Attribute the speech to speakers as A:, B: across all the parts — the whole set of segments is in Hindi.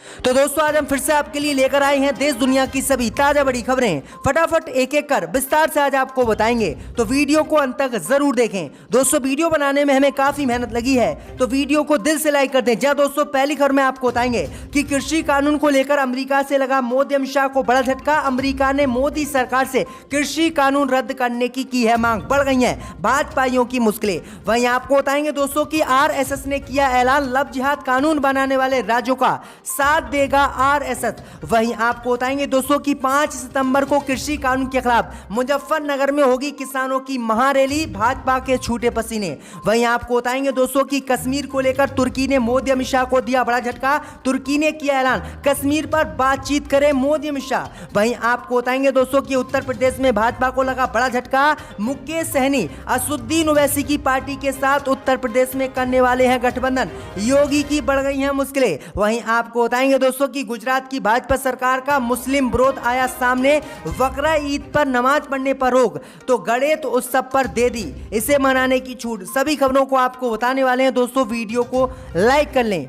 A: तो दोस्तों आज हम फिर से आपके लिए लेकर आए हैं देश दुनिया की सभी ताजा बड़ी खबरें। फटाफट एक एक कर विस्तार से आज आपको बताएंगे, तो वीडियो को अंत तक जरूर देखें। दोस्तों वीडियो बनाने में हमें काफी मेहनत लगी है, तो वीडियो को दिल से लाइक कर दें। जहाँ दोस्तों पहली खबर में आपको बताएंगे कि कृषि कानून को लेकर अमेरिका से लगा मोदी अमित शाह को बड़ा झटका। अमेरिका ने मोदी सरकार से कृषि कानून रद्द करने की है मांग। बढ़ गई है भाजपाइयों की मुश्किलें। वहीं आपको बताएंगे दोस्तों की आरएसएस ने किया ऐलान, लव जिहाद कानून बनाने वाले राज्यों का साथ देगा आरएसएस। वहीं आपको बताएंगे दोस्तों की 5 सितंबर को कृषि कानून के खिलाफ मुजफ्फरनगर में होगी किसानों की महारैली, भाजपा के छूटे पसीने। वहीं आपको बताएंगे दोस्तों की कश्मीर को लेकर तुर्की ने मोदी अमित शाह को दिया बड़ा झटका। तुर्की ने किया ऐलान, कश्मीर पर बातचीत करे मोदी अमित शाह। वहीं आपको बताएंगे दोस्तों की उत्तर प्रदेश में भाजपा को लगा बड़ा झटका। मुकेश सहनी असदुद्दीन ओवैसी की पार्टी के साथ उत्तर प्रदेश में करने वाले हैं गठबंधन, योगी की बढ़ गई हैं मुश्किलें। वहीं आपको बताएंगे दोस्तों की गुजरात की भाजपा सरकार का मुस्लिम विरोध आया सामने। बकरा ईद पर नमाज पढ़ने पर रोक, तो गणेश उत्सव पर दे दी इसे मनाने की छूट। सभी खबरों को आपको बताने वाले हैं दोस्तों, वीडियो को लाइक कर लें।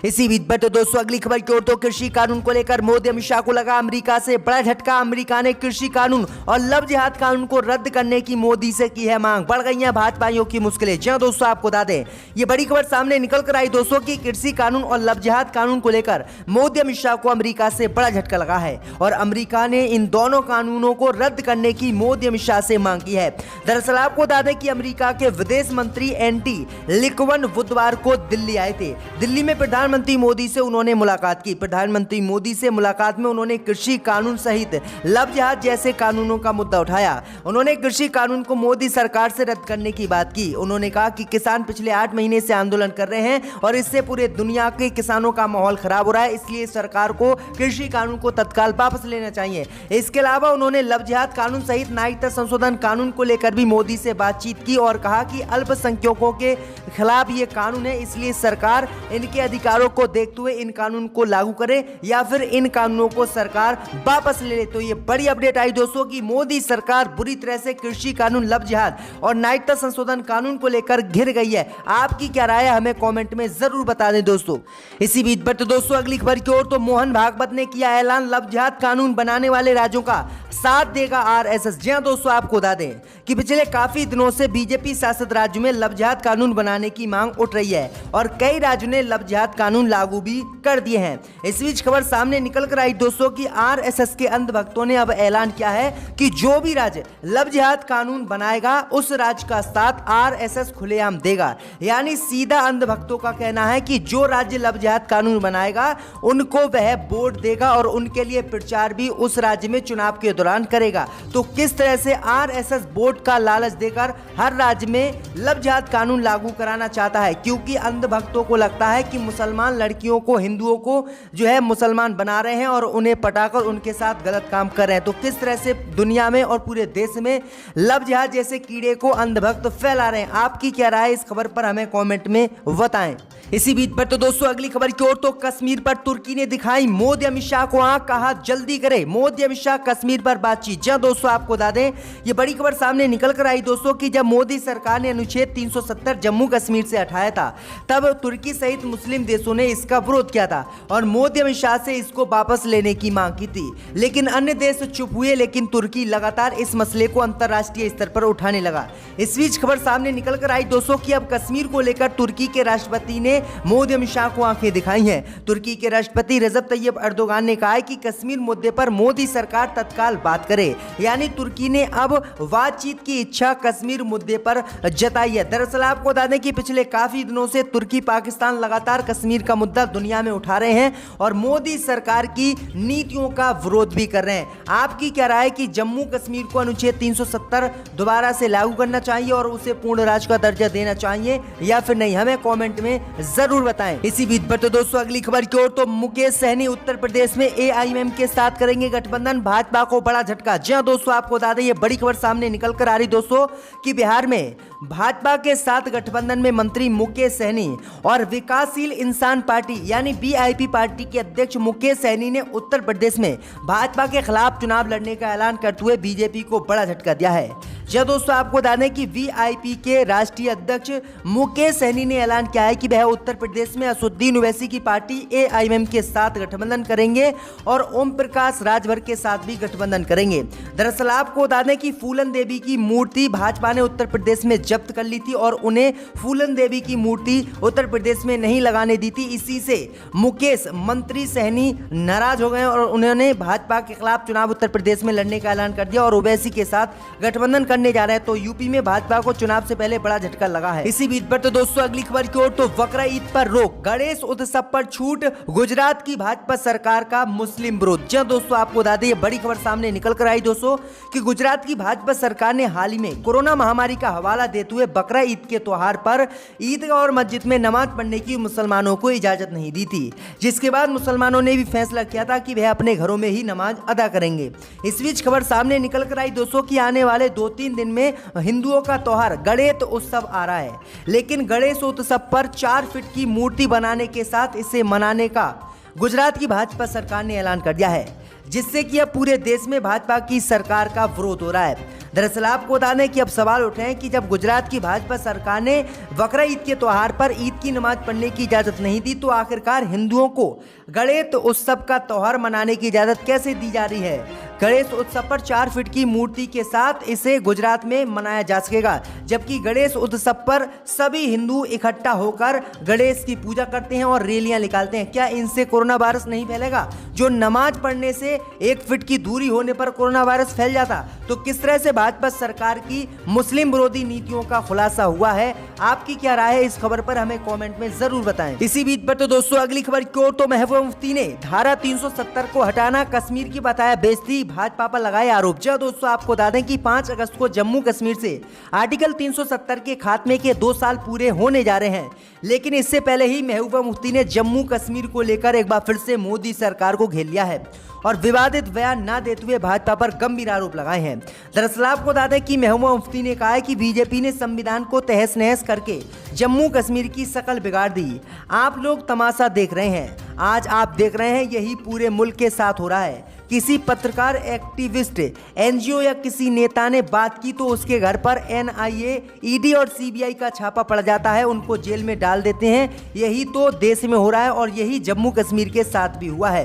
A: इसी बीच पर तो दोस्तों अगली खबर की ओर, तो कृषि कानून को लेकर मोदी अमित शाह को लगा अमेरिका से बड़ा झटका। अमेरिका ने कृषि कानून और लव जिहाद कानून को रद्द करने की मोदी से की है मांग। बढ़ गई है भाजपाइयों की मुश्किलें। जहां दोस्तों आपको बता दें, ये बड़ी खबर सामने निकल कर आई दोस्तों की कृषि कानून और लव जिहाद कानून को लेकर मोदी अमित शाह को अमेरिका से बड़ा झटका लगा है और अमेरिका ने इन दोनों कानूनों को रद्द करने की मोदी अमित शाह से मांग की है। दरअसल आपको बता दें कि अमेरिका के विदेश मंत्री एंटी लिकवन बुधवार को दिल्ली आए थे। दिल्ली में प्रधानमंत्री मोदी से उन्होंने मुलाकात की। प्रधानमंत्री मोदी से मुलाकात में उन्होंने कृषि कानून सहित लव जिहाद जैसे कानूनों का मुद्दा उठाया। उन्होंने कृषि कानून को मोदी सरकार से रद्द करने की बात की। उन्होंने कहा कि किसान पिछले 8 महीने से आंदोलन कर रहे हैं और इससे पूरे दुनिया के किसानों का माहौल खराब हो रहा है, इसलिए सरकार को कृषि कानून को तत्काल वापस लेना चाहिए। इसके अलावा उन्होंने लव जिहाद कानून सहित नागरिकता संशोधन कानून को लेकर भी मोदी से बातचीत की और कहा कि अल्पसंख्यकों के खिलाफ ये कानून है, इसलिए सरकार इनके अधिकारों को देखते हुए इन कानून को लागू करे या फिर इन कानूनों को सरकार वापस ले ले। तो ये बड़ी अपडेट आई दोस्तों कि मोदी सरकार बुरी तरह से कृषि कानून, लव जिहाद और नागरिकता संशोधन कानून को लेकर घिर गई है। आपकी क्या राय है हमें कमेंट में जरूर बता दें दोस्तों। इसी बीच पर तो दोस्तों अगली खबर की ओर, तो मोहन भागवत ने किया ऐलान, लव जिहाद कानून बनाने वाले राज्यों का साथ देगा आरएसएस। जी हां दोस्तों आपको बता दें कि पिछले काफी दिनों से बीजेपी शासित राज्यों में लव जिहाद कानून बनाने की मांग उठ रही है और कई राज्यों ने लव जिहाद कानून लागू भी कर दिए हैं। इस बीच खबर सामने निकल कर आई दोस्तों कि आरएसएस के अंधभक्तों ने अब ऐलान किया है कि जो भी राज्य लव जिहाद कानून बनाएगा उस राज्य का साथ आरएसएस खुलेआम देगा। यानी सीधा अंधभक्तों का कहना है कि जो राज्य लव जिहाद कानून बनाएगा उनको वह वोट देगा और उनके लिए प्रचार भी उस राज्य में चुनाव के दौरान करेगा। तो किस तरह से आरएसएस वोट का लालच देकर हर राज्य में लव जिहाद कानून लागू कराना चाहता है, क्योंकि अंधभक्तों को लगता है कि मुसलमान लड़कियों को, हिंदुओं को जो है मुसलमान बना रहे हैं और उन्हें पटाकर उनके साथ गलत काम कर रहे हैं। तो किस तरह से दुनिया में और पूरे देश में लव जिहाद जैसे कीड़े को अंधभक्त फैला रहे हैं। आपकी क्या राय है इस खबर पर हमें कमेंट में बताएं। इसी बीच पर तो दोस्तों अगली खबर की ओर, तो कश्मीर पर तुर्की ने दिखाई मोदी अमित शाह को आंख, कहा जल्दी करे मोदी अमित शाह कश्मीर पर बातचीत। जहां दोस्तों आपको बता दें ये बड़ी खबर सामने निकल कर आई दोस्तों कि जब मोदी सरकार ने अनुच्छेद 370 जम्मू कश्मीर से हटाया था तब तुर्की सहित मुस्लिम देशों ने इसका विरोध किया था और मोदी अमित शाह से इसको वापस लेने की मांग की थी, लेकिन अन्य देश चुप हुए। लेकिन तुर्की लगातार इस मसले को अंतर्राष्ट्रीय स्तर पर उठाने लगा। इस बीच खबर सामने निकल कर आई दोस्तों कि अब कश्मीर को लेकर तुर्की के राष्ट्रपति ने मोदी अमित शाह को आंखें दिखाई हैं। तुर्की के राष्ट्रपति रजब तैयब अर्दोगान ने कहा है कि कश्मीर मुद्दे पर मोदी सरकार तत्काल बात करे। यानी तुर्की ने अब बातचीत की इच्छा कश्मीर मुद्दे पर जताई है। दरअसल आपको बता दें कि पिछले काफी दिनों से तुर्की, पाकिस्तान लगातार कश्मीर का मुद्दा दुनिया में उठा रहे हैं और मोदी सरकार की नीतियों का विरोध भी कर रहे हैं। आपकी क्या राय है कि जम्मू कश्मीर को अनुच्छेद 370 दोबारा से लागू करना चाहिए और उसे पूर्ण राज्य का दर्जा देना चाहिए या फिर नहीं, हमें कमेंट में जरूर बताएं। इसी बीच पर तो दोस्तों अगली खबर की ओर, तो मुकेश सहनी उत्तर प्रदेश में एआईएमएम के साथ करेंगे गठबंधन, भाजपा को बड़ा झटका। जी हां दोस्तों आपको बता दें ये बड़ी खबर सामने निकल कर आ रही दोस्तों कि बिहार में भाजपा के साथ गठबंधन में मंत्री मुकेश सहनी और विकासशील इंसान पार्टी यानी वीआईपी पार्टी के अध्यक्ष मुकेश सहनी ने उत्तर प्रदेश में भाजपा के खिलाफ चुनाव लड़ने का ऐलान करते हुए बीजेपी को बड़ा झटका दिया है। जी दोस्तों, आपको बता दें कि वीआईपी के राष्ट्रीय अध्यक्ष मुकेश सहनी ने ऐलान किया है कि वह उत्तर प्रदेश में असदुद्दीन ओवैसी की पार्टी एआईएमएम के साथ गठबंधन करेंगे और ओम प्रकाश राजभर के साथ भी गठबंधन करेंगे। दरअसल आपको बता दें कि फूलन देवी की मूर्ति भाजपा ने उत्तर प्रदेश में जब्त कर ली थी और उन्हें फूलन देवी की मूर्ति उत्तर प्रदेश में नहीं लगाने दी थी। इसी से मुकेश मंत्री सहनी नाराज हो गए और उन्होंने भाजपा के खिलाफ चुनाव उत्तर प्रदेश में लड़ने का ऐलान कर दिया और ओवैसी के साथ गठबंधन करने जा रहे हैं। तो यूपी में भाजपा को चुनाव से पहले बड़ा झटका लगा है। इसी बीच पर तो दोस्तों अगली खबर की ओर, तो बकरा ईद पर रोक, गणेश उत्सव पर छूट, गुजरात की भाजपा सरकार का मुस्लिम विरोध। जी दोस्तों, आपको बता दें ये बड़ी खबर सामने निकल कर आई दोस्तों कि गुजरात की भाजपा सरकार ने हाल ही में कोरोना महामारी का हवाला देते हुए बकरा ईद के त्योहार पर ईदगाह और मस्जिद में नमाज पढ़ने की मुसलमानों को इजाजत नहीं दी थी, जिसके बाद मुसलमानों ने भी फैसला किया था कि वह अपने घरों में ही नमाज अदा करेंगे। इस बीच खबर सामने निकल कर आई दोस्तों कि आने वाले 2-3 दिन में हिंदुओं का त्योहार गणेश उत्सव आ रहा है, लेकिन गणेश उत्सव पर 4 फीट की मूर्ति बनाने के साथ इसे मनाने का गुजरात की भाजपा सरकार ने ऐलान कर दिया है, जिससे कि अब पूरे देश में भाजपा की सरकार का विरोध हो रहा है। दरअसल आपको बता दें कि अब सवाल उठे हैं कि जब गुजरात की भाजपा सरकार ने बकरा ईद के त्योहार पर ईद की नमाज पढ़ने की इजाजत नहीं दी, तो आखिरकार हिंदुओं को गणेश उत्सव का त्योहार मनाने की इजाजत कैसे दी जा रही है। गणेश उत्सव पर 4 फीट की मूर्ति के साथ इसे गुजरात में मनाया जा सकेगा, जबकि गणेश उत्सव पर सभी हिंदू इकट्ठा होकर गणेश की पूजा करते हैं और रैलियां निकालते हैं। क्या इनसे कोरोना वायरस नहीं फैलेगा? जो नमाज पढ़ने से 1 फीट की दूरी होने पर कोरोना वायरस फैल जाता, तो किस तरह से भाजपा सरकार की मुस्लिम विरोधी नीतियों का खुलासा हुआ है? आपकी क्या राय है इस खबर पर, हमें कमेंट में जरूर बताएं। इसी बीच पर तो दोस्तों अगली खबर की ओर, तो महबूबा मुफ्ती ने धारा 370 को हटाना, कश्मीर की बताया बेइज्जती, भाजपा पर लगाए आरोप। जी दोस्तों, आपको बता दें कि 5 अगस्त को जम्मू कश्मीर से आर्टिकल 370 के खात्मे के 2 साल पूरे होने जा रहे हैं, लेकिन इससे पहले ही महबूबा मुफ्ती ने जम्मू कश्मीर को लेकर एक बार फिर से मोदी सरकार को घेर लिया है और विवादित बयान न देते हुए भाजपा पर गंभीर आरोप लगाए हैं। दरअसल आपको बता दें कि महबूबा मुफ्ती ने कहा है कि बीजेपी ने संविधान को तहस नहस करके जम्मू कश्मीर की शक्ल बिगाड़ दी। आप लोग तमाशा देख रहे हैं, आज आप देख रहे हैं यही पूरे मुल्क के साथ हो रहा है। किसी पत्रकार, एक्टिविस्ट, एनजीओ या किसी नेता ने बात की तो उसके घर पर एनआईए, ईडी और सीबीआई का छापा पड़ जाता है, उनको जेल में डाल देते हैं। यही तो देश में हो रहा है और यही जम्मू कश्मीर के साथ भी हुआ है।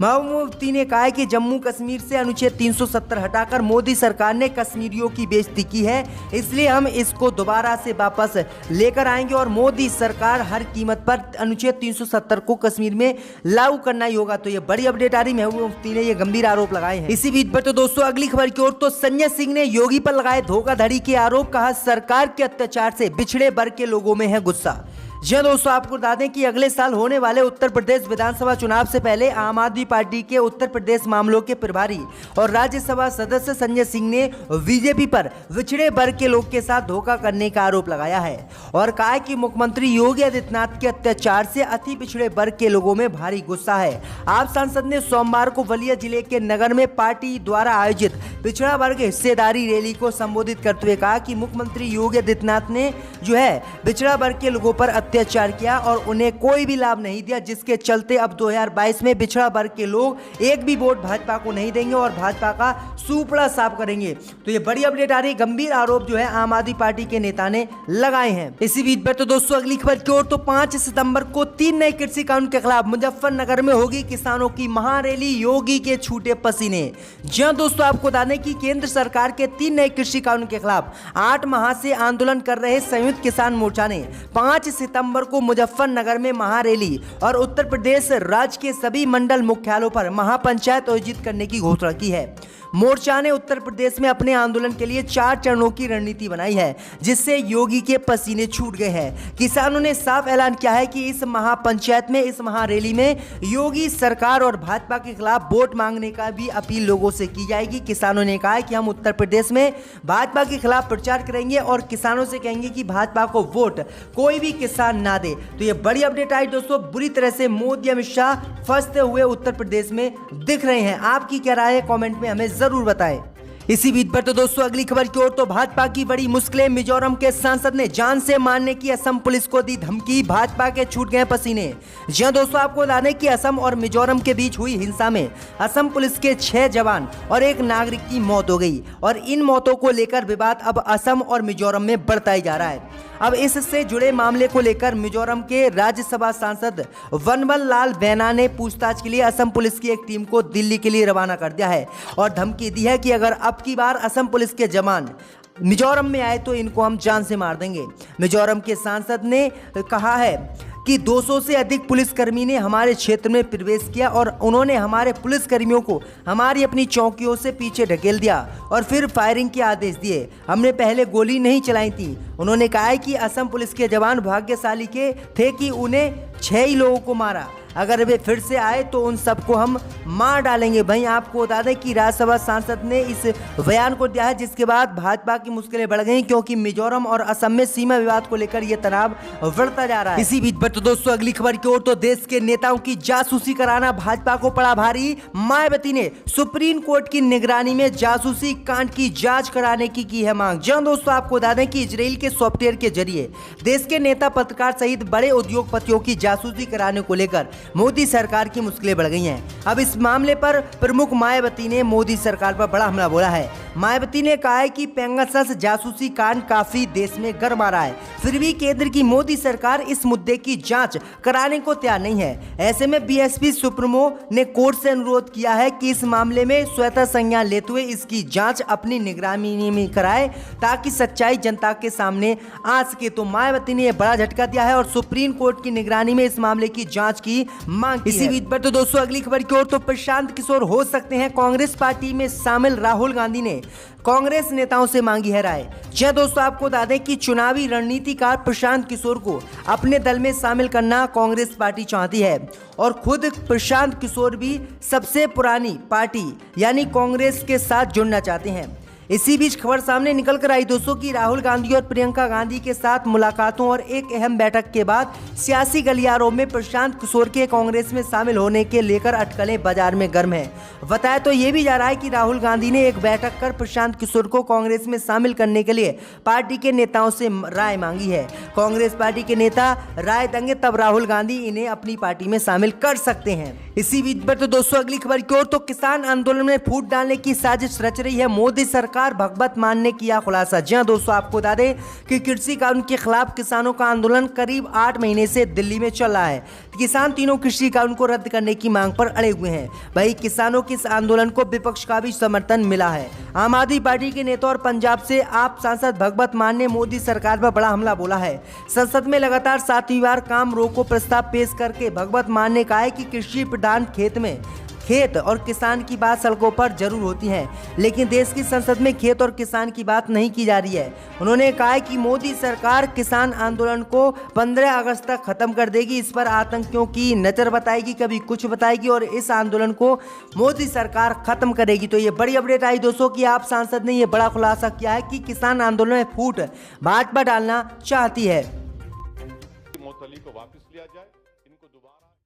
A: महबूबा मुफ्ती ने कहा है कि जम्मू कश्मीर से अनुच्छेद 370 हटाकर मोदी सरकार ने कश्मीरियों की बेइज्जती की है, इसलिए हम इसको दोबारा से वापस लेकर आएंगे और मोदी सरकार हर कीमत पर अनुच्छेद 370 को कश्मीर में लागू करना ही होगा। तो ये बड़ी अपडेट आ रही, महबूबा मुफ्ती ने ये गंभीर आरोप लगाए हैं। इसी बीच पर तो दोस्तों अगली खबर की ओर, तो संजय सिंह ने योगी पर लगाए धोखाधड़ी के आरोप, कहा सरकार के अत्याचार से पिछड़े वर्ग के लोगों में है गुस्सा। जी दोस्तों, आपको बता दें कि अगले साल होने वाले उत्तर प्रदेश विधानसभा चुनाव से पहले आम आदमी पार्टी के उत्तर प्रदेश मामलों के प्रभारी और राज्यसभा सदस्य संजय सिंह ने बीजेपी पर पिछड़े वर्ग के लोग के साथ धोखा करने का आरोप लगाया है और कहा है कि मुख्यमंत्री योगी आदित्यनाथ के अत्याचार से अति पिछड़े वर्ग के लोगों में भारी गुस्सा है। आप सांसद ने सोमवार को बलिया जिले के नगर में पार्टी द्वारा आयोजित पिछड़ा वर्ग हिस्सेदारी रैली को संबोधित करते हुए कहा कि मुख्यमंत्री योगी आदित्यनाथ ने जो है पिछड़ा वर्ग के लोगों पर अत्याचार किया और उन्हें कोई भी लाभ नहीं दिया, जिसके चलते अब 2022 में पिछड़ा वर्ग के लोग एक भी वोट भाजपा को नहीं देंगे और भाजपा का सुपड़ा साफ करेंगे। तो ये बड़ी अपडेट आ रही, गंभीर आरोप जो है आम आदमी पार्टी के नेता ने लगाए हैं। इसी बीच पर तो दोस्तों अगली खबर की ओर, तो 5 सितंबर को 3 नए कृषि कानून के खिलाफ मुजफ्फरनगर में होगी किसानों की महारैली, योगी के छूटे पसीने। जी हां दोस्तों, आपको बता दें कि केंद्र सरकार के 3 नए कृषि कानून के खिलाफ 8 माह से आंदोलन कर रहे संयुक्त किसान मोर्चा ने 5 सितंबर को मुजफ्फरनगर में महारैली और उत्तर प्रदेश राज्य के सभी मंडल मुख्यालयों पर महापंचायत आयोजित करने की घोषणा की है। मोर्चा ने उत्तर प्रदेश में अपने आंदोलन के लिए 4 चरणों की रणनीति बनाई है, जिससे योगी के पसीने छूट गए हैं। किसानों ने साफ ऐलान किया है कि इस महापंचायत में, इस महारैली में योगी सरकार और भाजपा के खिलाफ वोट मांगने का भी अपील लोगों से की जाएगी। किसानों ने कहा है कि हम उत्तर प्रदेश में भाजपा के खिलाफ प्रचार करेंगे और किसानों से कहेंगे कि भाजपा को वोट कोई भी किसान ना दे। तो ये बड़ी अपडेट आई दोस्तों, बुरी तरह से मोदी अमित शाह फंसते हुए उत्तर प्रदेश में दिख रहे हैं। आपकी क्या राय है, कमेंट में हमें जरूर बताएं। इसी बीच पर तो दोस्तों अगली खबर की ओर तो भाजपा की बड़ी मुश्किलें। मिजोरम के सांसद ने जान से मारने की असम पुलिस को दी धमकी, भाजपा के छूट गए पसीने। जी हां दोस्तों, आपको बता दें कि असम और मिजोरम के बीच हुई हिंसा में असम पुलिस के 6 जवान और 1 नागरिक की मौत हो गई और इन मौतों को लेकर विवाद अब असम और मिजोरम में बढ़ता ही जा रहा है। अब इससे जुड़े मामले को लेकर मिजोरम के राज्यसभा सांसद वनवल लाल वैना ने पूछताछ के लिए असम पुलिस की एक टीम को दिल्ली के लिए रवाना कर दिया है और धमकी दी है कि अगर अब की बार असम पुलिस के जवान मिजोरम में आए तो इनको हम जान से मार देंगे। मिजोरम के सांसद ने कहा है कि 200 से अधिक पुलिसकर्मी ने हमारे क्षेत्र में प्रवेश किया और उन्होंने हमारे पुलिसकर्मियों को हमारी अपनी चौकियों से पीछे ढकेल दिया और फिर फायरिंग के आदेश दिए। हमने पहले गोली नहीं चलाई थी। उन्होंने कहा है कि असम पुलिस के जवान भाग्यशाली के थे कि उन्हें 6 ही लोगों को मारा। अगर वे फिर से आए तो उन सबको हम मार डालेंगे। वहीं आपको बता दें कि राज्यसभा सांसद ने इस बयान को दिया है, जिसके बाद भाजपा की मुश्किलें बढ़ गई क्योंकि मिजोरम और असम में सीमा विवाद को लेकर यह तनाव बढ़ता जा रहा है। इसी बीच पर तो दोस्तों अगली खबर की ओर तो देश के नेताओं की जासूसी कराना भाजपा को पड़ा भारी। मायावती ने सुप्रीम कोर्ट की निगरानी में जासूसी कांड की जांच कराने की है मांग। जहां दोस्तों आपको बता दें कि इजराइल के सॉफ्टवेयर के जरिए देश के नेता, पत्रकार सहित बड़े उद्योगपतियों की जासूसी कराने को लेकर मोदी सरकार की मुश्किलें बढ़ गई हैं। अब इस मामले पर प्रमुख मायावती ने मोदी सरकार पर बड़ा हमला बोला है। मायावती ने कहा है कि पेगासस जासूसी कांड काफी देश में गरमा रहा है, फिर भी केंद्र की मोदी सरकार इस मुद्दे की जांच कराने को तैयार नहीं है। ऐसे में बीएसपी सुप्रीमो ने कोर्ट से अनुरोध किया है कि इस मामले में स्वतः संज्ञान लेते हुए इसकी जांच अपनी निगरानी में कराए ताकि सच्चाई जनता के सामने आ सके। तो मायावती ने यह बड़ा झटका दिया है और सुप्रीम कोर्ट की निगरानी में इस मामले की जांच की मांग की। इसी बीच पर तो दोस्तों अगली खबर की ओर तो प्रशांत किशोर हो सकते हैं कांग्रेस पार्टी में शामिल। राहुल गांधी ने कांग्रेस नेताओं से मांगी है राय। जी दोस्तों, आपको बता दें कि चुनावी रणनीतिकार प्रशांत किशोर को अपने दल में शामिल करना कांग्रेस पार्टी चाहती है और खुद प्रशांत किशोर भी सबसे पुरानी पार्टी यानी कांग्रेस के साथ जुड़ना चाहते हैं। इसी बीच खबर सामने निकल कर आई दोस्तों कि राहुल गांधी और प्रियंका गांधी के साथ मुलाकातों और एक अहम बैठक के बाद सियासी गलियारों में प्रशांत किशोर के कांग्रेस में शामिल होने के लेकर अटकलें बाजार में गर्म है। बताया तो ये भी जा रहा है कि राहुल गांधी ने एक बैठक कर प्रशांत किशोर को कांग्रेस में शामिल करने के लिए पार्टी के नेताओं से राय मांगी है। कांग्रेस पार्टी के नेता राय देंगे तब राहुल गांधी इन्हें अपनी पार्टी में शामिल कर सकते हैं। इसी बीच पर तो दोस्तों अगली खबर की ओर तो किसान आंदोलन में फूट डालने की साजिश रच रही है मोदी सरकार, भगवत मान ने किया खुलासा। जी हां दोस्तों, आपको बता दें कि कृषि कानून के खिलाफ किसानों का आंदोलन करीब 8 महीने से दिल्ली में चल रहा है। किसान तीनों कृषि कानून को रद्द करने की मांग पर अड़े हुए हैं। वहीं किसानों के इस आंदोलन को विपक्ष का भी समर्थन मिला है। आम आदमी पार्टी के नेता और पंजाब से आप सांसद भगवत मान ने मोदी सरकार पर बड़ा हमला बोला है। संसद में लगातार 7वीं बार काम रोको प्रस्ताव पेश करके भगवत मान ने कहा है कि कृषि प्रधान खेत और किसान की बात सड़कों पर जरूर होती है, लेकिन देश की संसद में खेत और किसान की बात नहीं की जा रही है। उन्होंने कहा है कि मोदी सरकार किसान आंदोलन को 15 अगस्त तक खत्म कर देगी। इस पर आतंकियों की नजर बताएगी, कभी कुछ बताएगी और इस आंदोलन को मोदी सरकार खत्म करेगी। तो ये बड़ी अपडेट आई दोस्तों कि आप सांसद ने ये बड़ा खुलासा किया है कि किसान आंदोलन में फूट भाजपा डालना चाहती है।
B: को वापस लिया जाए, इनको दोबारा